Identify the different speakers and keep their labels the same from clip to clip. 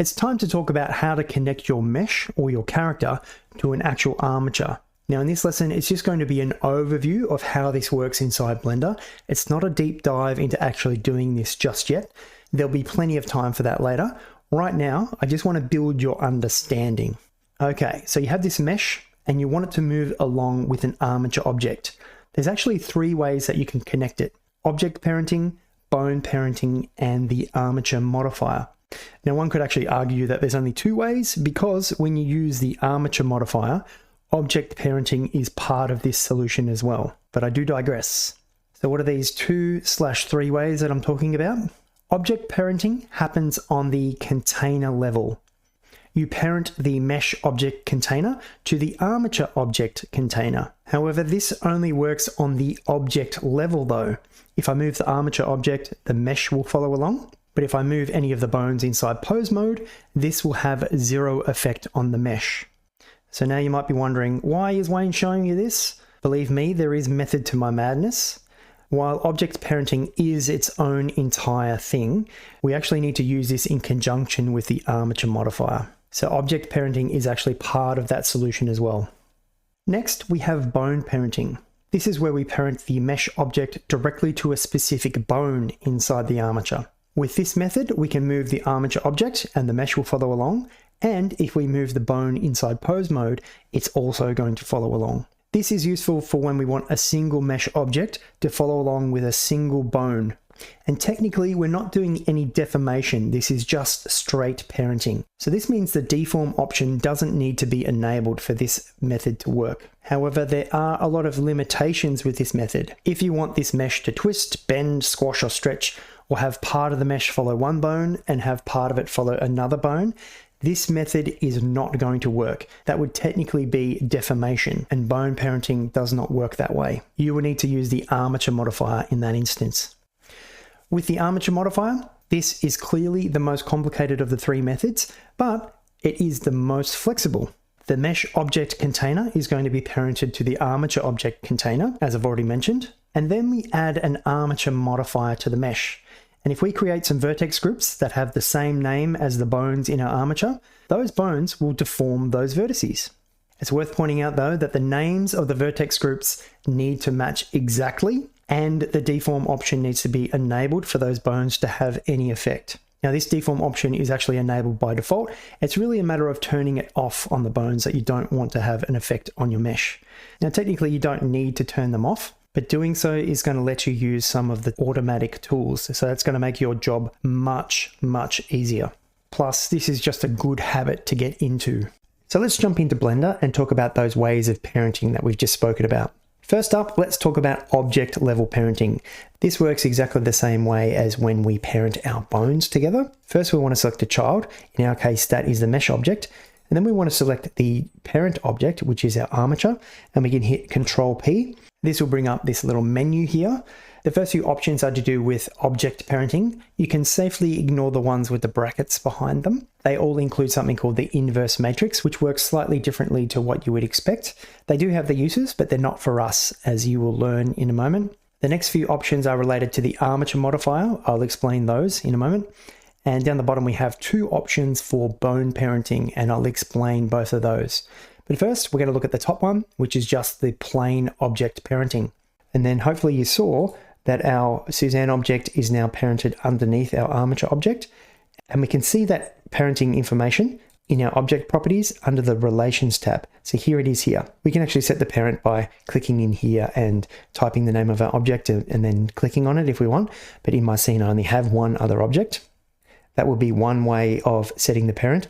Speaker 1: It's time to talk about how to connect your mesh or your character to an actual armature. Now in this lesson, it's just going to be an overview of how this works inside Blender. It's not a deep dive into actually doing this just yet. There'll be plenty of time for that later. Right now, I just want to build your understanding. Okay, so you have this mesh and you want it to move along with an armature object. There's actually 3 ways that you can connect it: object parenting, bone parenting, and the armature modifier. Now one could actually argue that there's only 2 ways, because when you use the armature modifier, object parenting is part of this solution as well. But I do digress. So what are these 2/3 ways that I'm talking about? Object parenting happens on the container level. You parent the mesh object container to the armature object container. However, this only works on the object level though. If I move the armature object, the mesh will follow along. But if I move any of the bones inside pose mode, this will have 0 effect on the mesh. So now you might be wondering, why is Wayne showing you this? Believe me, there is method to my madness. While object parenting is its own entire thing, we actually need to use this in conjunction with the armature modifier. So object parenting is actually part of that solution as well. Next, we have bone parenting. This is where we parent the mesh object directly to a specific bone inside the armature. With this method, we can move the armature object and the mesh will follow along. And if we move the bone inside pose mode, it's also going to follow along. This is useful for when we want a single mesh object to follow along with a single bone. And technically, we're not doing any deformation. This is just straight parenting. So this means the deform option doesn't need to be enabled for this method to work. However, there are a lot of limitations with this method. If you want this mesh to twist, bend, squash, or stretch, or have part of the mesh follow one bone and have part of it follow another bone, this method is not going to work. That would technically be deformation, and bone parenting does not work that way. You will need to use the armature modifier in that instance. With the armature modifier, this is clearly the most complicated of the 3 methods, but it is the most flexible. The mesh object container is going to be parented to the armature object container, as I've already mentioned, and then we add an armature modifier to the mesh. And if we create some vertex groups that have the same name as the bones in our armature, those bones will deform those vertices. It's worth pointing out though that the names of the vertex groups need to match exactly, and the deform option needs to be enabled for those bones to have any effect. Now this deform option is actually enabled by default. It's really a matter of turning it off on the bones that you don't want to have an effect on your mesh. Now technically you don't need to turn them off, but doing so is going to let you use some of the automatic tools. So that's going to make your job much, much easier. Plus, this is just a good habit to get into. So let's jump into Blender and talk about those ways of parenting that we've just spoken about. First up, let's talk about object level parenting. This works exactly the same way as when we parent our bones together. First, we want to select a child. In our case, that is the mesh object. And then we want to select the parent object, which is our armature, and we can hit Control P. This will bring up this little menu here. The first few options are to do with object parenting. You can safely ignore the ones with the brackets behind them. They all include something called the inverse matrix, which works slightly differently to what you would expect. They do have the uses, but they're not for us, as you will learn in a moment. The next few options are related to the armature modifier. I'll explain those in a moment. And down the bottom, we have 2 options for bone parenting, and I'll explain both of those. But first, we're going to look at the top one, which is just the plain object parenting. And then hopefully you saw that our Suzanne object is now parented underneath our armature object. And we can see that parenting information in our object properties under the relations tab. So here it is here. We can actually set the parent by clicking in here and typing the name of our object and then clicking on it if we want. But in my scene, I only have one other object. That would be one way of setting the parent.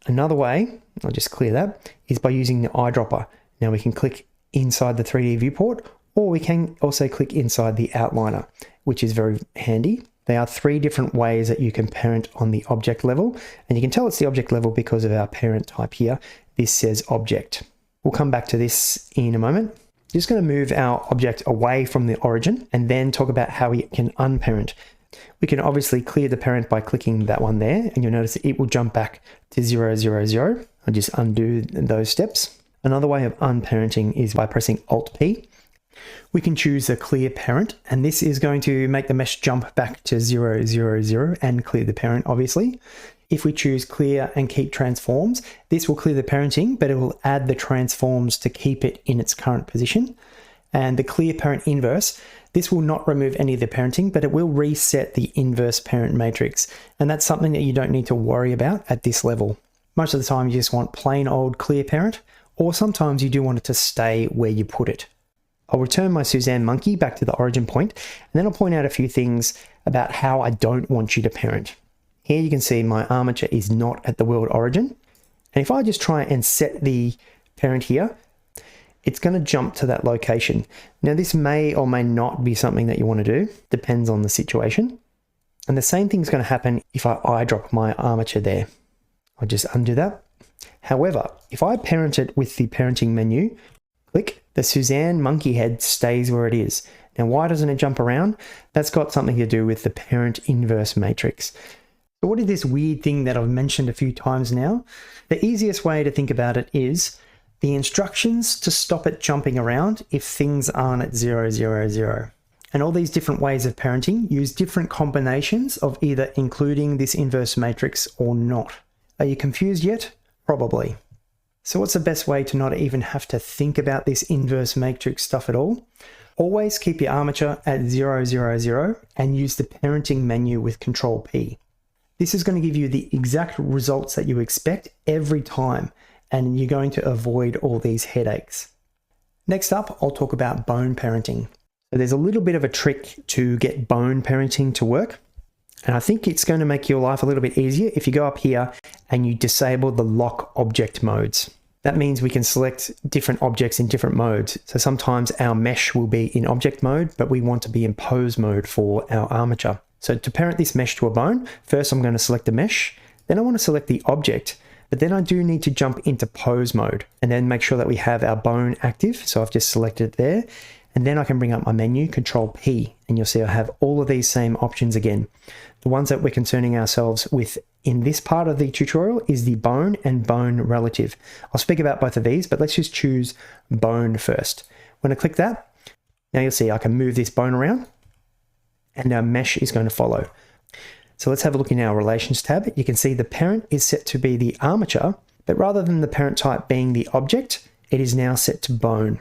Speaker 1: Another way, I'll just clear that, is by using the eyedropper. Now we can click inside the 3D viewport, or we can also click inside the outliner, which is very handy. There are 3 different ways that you can parent on the object level, and you can tell it's the object level because of our parent type here. This says object. We'll come back to this in a moment. Just going to move our object away from the origin and then talk about how we can unparent. We can obviously clear the parent by clicking that one there, and you'll notice that it will jump back to 0, 0, 0. I'll just undo those steps. Another way of unparenting is by pressing Alt-P. We can choose a clear parent, and this is going to make the mesh jump back to 0, 0, 0 and clear the parent, obviously. If we choose clear and keep transforms, this will clear the parenting, but it will add the transforms to keep it in its current position. And the clear parent inverse, this will not remove any of the parenting, but it will reset the inverse parent matrix. And that's something that you don't need to worry about at this level. Most of the time you just want plain old clear parent, or sometimes you do want it to stay where you put it. I'll return my Suzanne monkey back to the origin point, and then I'll point out a few things about how I don't want you to parent. Here you can see my armature is not at the world origin. And if I just try and set the parent here, it's going to jump to that location. Now this may or may not be something that you want to do, depends on the situation. And the same thing is going to happen if I eyedrop my armature there. I'll just undo that. However, if I parent it with the parenting menu, click, the Suzanne monkey head stays where it is. Now why doesn't it jump around? That's got something to do with the parent inverse matrix. So what is this weird thing that I've mentioned a few times now? The easiest way to think about it is the instructions to stop it jumping around if things aren't at 0, 0, 0. And all these different ways of parenting use different combinations of either including this inverse matrix or not. Are you confused yet? Probably. So what's the best way to not even have to think about this inverse matrix stuff at all? Always keep your armature at 0, 0, 0 and use the parenting menu with Control P. This is going to give you the exact results that you expect every time, and you're going to avoid all these headaches. Next up, I'll talk about bone parenting. So there's a little bit of a trick to get bone parenting to work. And I think it's going to make your life a little bit easier if you go up here and you disable the lock object modes. That means we can select different objects in different modes. So sometimes our mesh will be in object mode, but we want to be in pose mode for our armature. So to parent this mesh to a bone, first I'm going to select the mesh, then I want to select the object, but then I do need to jump into pose mode and then make sure that we have our bone active. So I've just selected it there, and then I can bring up my menu, Control P, and you'll see I have all of these same options again. The ones that we're concerning ourselves with in this part of the tutorial is the bone and bone relative. I'll speak about both of these, but let's just choose bone first. When I click that, now you'll see I can move this bone around and our mesh is going to follow. So let's have a look in our relations tab. You can see the parent is set to be the armature, but rather than the parent type being the object, it is now set to bone.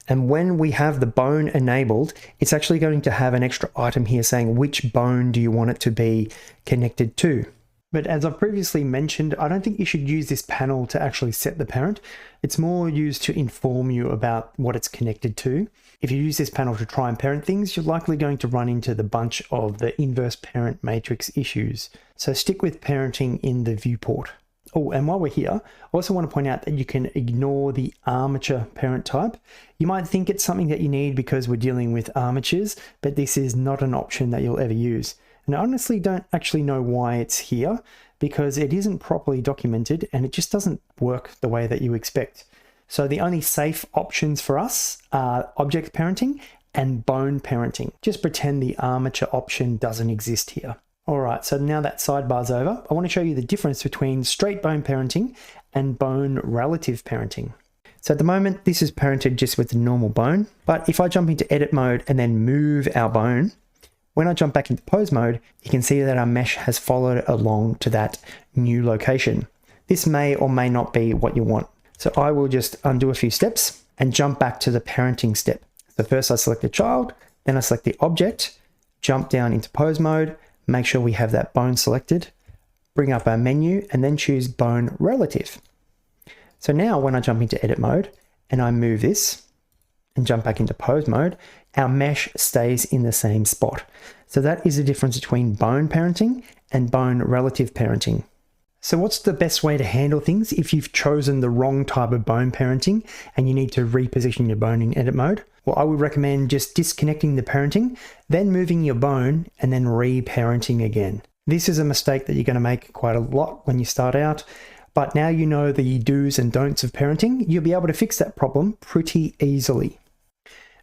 Speaker 1: And when we have the bone enabled, it's actually going to have an extra item here saying which bone do you want it to be connected to. But as I've previously mentioned, I don't think you should use this panel to actually set the parent. It's more used to inform you about what it's connected to. If you use this panel to try and parent things, you're likely going to run into the bunch of the inverse parent matrix issues. So stick with parenting in the viewport. Oh, and while we're here, I also want to point out that you can ignore the armature parent type. You might think it's something that you need because we're dealing with armatures, but this is not an option that you'll ever use. And I honestly don't actually know why it's here, because it isn't properly documented and it just doesn't work the way that you expect. So the only safe options for us are object parenting and bone parenting. Just pretend the armature option doesn't exist here. All right, so now that sidebar's over, I want to show you the difference between straight bone parenting and bone relative parenting. So at the moment, this is parented just with the normal bone, but if I jump into edit mode and then move our bone, when I jump back into pose mode, you can see that our mesh has followed along to that new location. This may or may not be what you want. So I will just undo a few steps and jump back to the parenting step. So first I select the child, then I select the object, jump down into pose mode, make sure we have that bone selected, bring up our menu, and then choose bone relative. So now when I jump into edit mode and I move this and jump back into pose mode, our mesh stays in the same spot. So that is the difference between bone parenting and bone relative parenting. So what's the best way to handle things if you've chosen the wrong type of bone parenting and you need to reposition your bone in edit mode? Well, I would recommend just disconnecting the parenting, then moving your bone and then re-parenting again. This is a mistake that you're going to make quite a lot when you start out, but now you know the do's and don'ts of parenting, you'll be able to fix that problem pretty easily.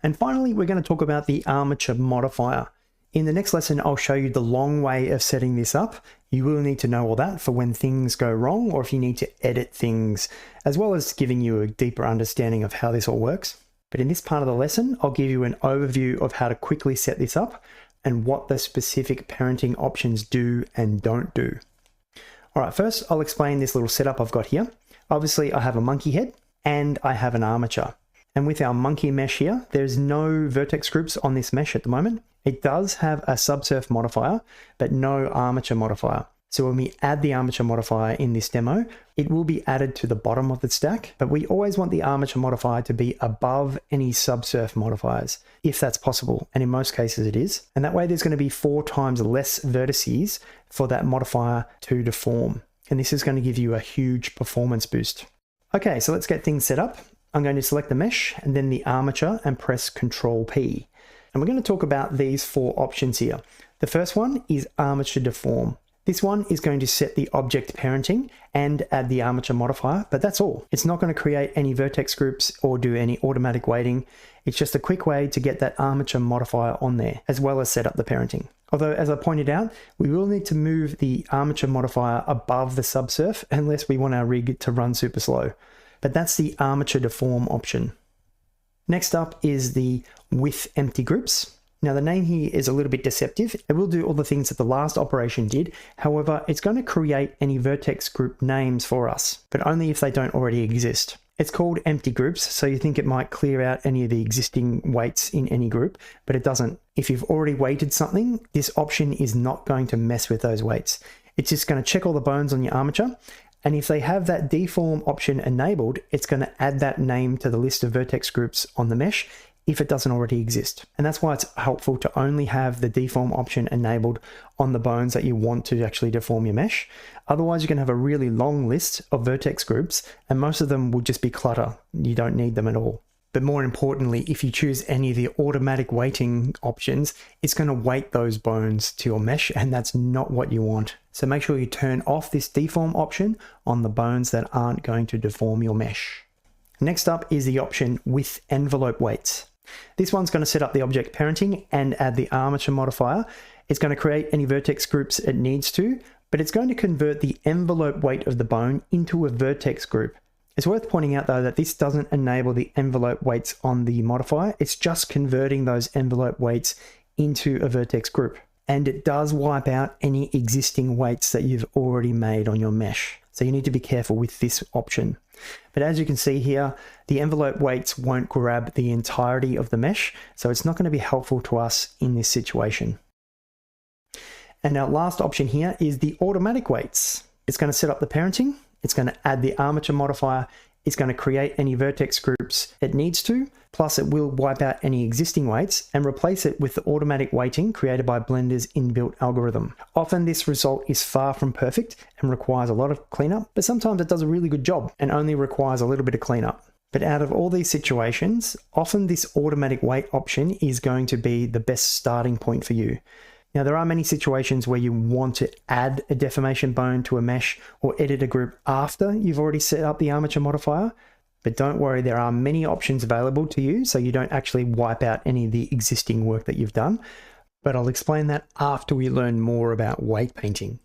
Speaker 1: And finally, we're going to talk about the armature modifier. In the next lesson, I'll show you the long way of setting this up. You will need to know all that for when things go wrong or if you need to edit things, as well as giving you a deeper understanding of how this all works. But in this part of the lesson, I'll give you an overview of how to quickly set this up and what the specific parenting options do and don't do. All right, first I'll explain this little setup I've got here. Obviously I have a monkey head and I have an armature. And with our monkey mesh here, there's no vertex groups on this mesh at the moment. It does have a subsurf modifier, but no armature modifier. So when we add the armature modifier in this demo, it will be added to the bottom of the stack, but we always want the armature modifier to be above any subsurf modifiers, if that's possible. And in most cases it is. And that way there's going to be 4 times less vertices for that modifier to deform. And this is going to give you a huge performance boost. Okay, so let's get things set up. I'm going to select the mesh and then the armature and press Ctrl P. And we're going to talk about these 4 options here. The first one is armature deform. This one is going to set the object parenting and add the armature modifier, but that's all. It's not going to create any vertex groups or do any automatic weighting. It's just a quick way to get that armature modifier on there, as well as set up the parenting. Although, as I pointed out, we will need to move the armature modifier above the subsurf unless we want our rig to run super slow. But that's the armature deform option. Next up is the with empty groups. Now the name here is a little bit deceptive. It will do all the things that the last operation did. However, it's going to create any vertex group names for us, but only if they don't already exist. It's called empty groups, so you think it might clear out any of the existing weights in any group, but it doesn't. If you've already weighted something, this option is not going to mess with those weights. It's just going to check all the bones on your armature. And if they have that deform option enabled, it's going to add that name to the list of vertex groups on the mesh if it doesn't already exist. And that's why it's helpful to only have the deform option enabled on the bones that you want to actually deform your mesh. Otherwise, you can have a really long list of vertex groups and most of them will just be clutter. You don't need them at all. But more importantly, if you choose any of the automatic weighting options, it's going to weight those bones to your mesh, and that's not what you want. So make sure you turn off this deform option on the bones that aren't going to deform your mesh. Next up is the option with envelope weights. This one's going to set up the object parenting and add the armature modifier. It's going to create any vertex groups it needs to, but it's going to convert the envelope weight of the bone into a vertex group. It's worth pointing out though that this doesn't enable the envelope weights on the modifier, it's just converting those envelope weights into a vertex group. And it does wipe out any existing weights that you've already made on your mesh. So you need to be careful with this option. But as you can see here, the envelope weights won't grab the entirety of the mesh, so it's not going to be helpful to us in this situation. And our last option here is the automatic weights. It's going to set up the parenting. It's going to add the armature modifier, it's going to create any vertex groups it needs to, plus it will wipe out any existing weights and replace it with the automatic weighting created by Blender's inbuilt algorithm. Often this result is far from perfect and requires a lot of cleanup, but sometimes it does a really good job and only requires a little bit of cleanup. But out of all these situations, often this automatic weight option is going to be the best starting point for you. Now, there are many situations where you want to add a deformation bone to a mesh or edit a group after you've already set up the armature modifier, but don't worry, there are many options available to you so you don't actually wipe out any of the existing work that you've done. But I'll explain that after we learn more about weight painting.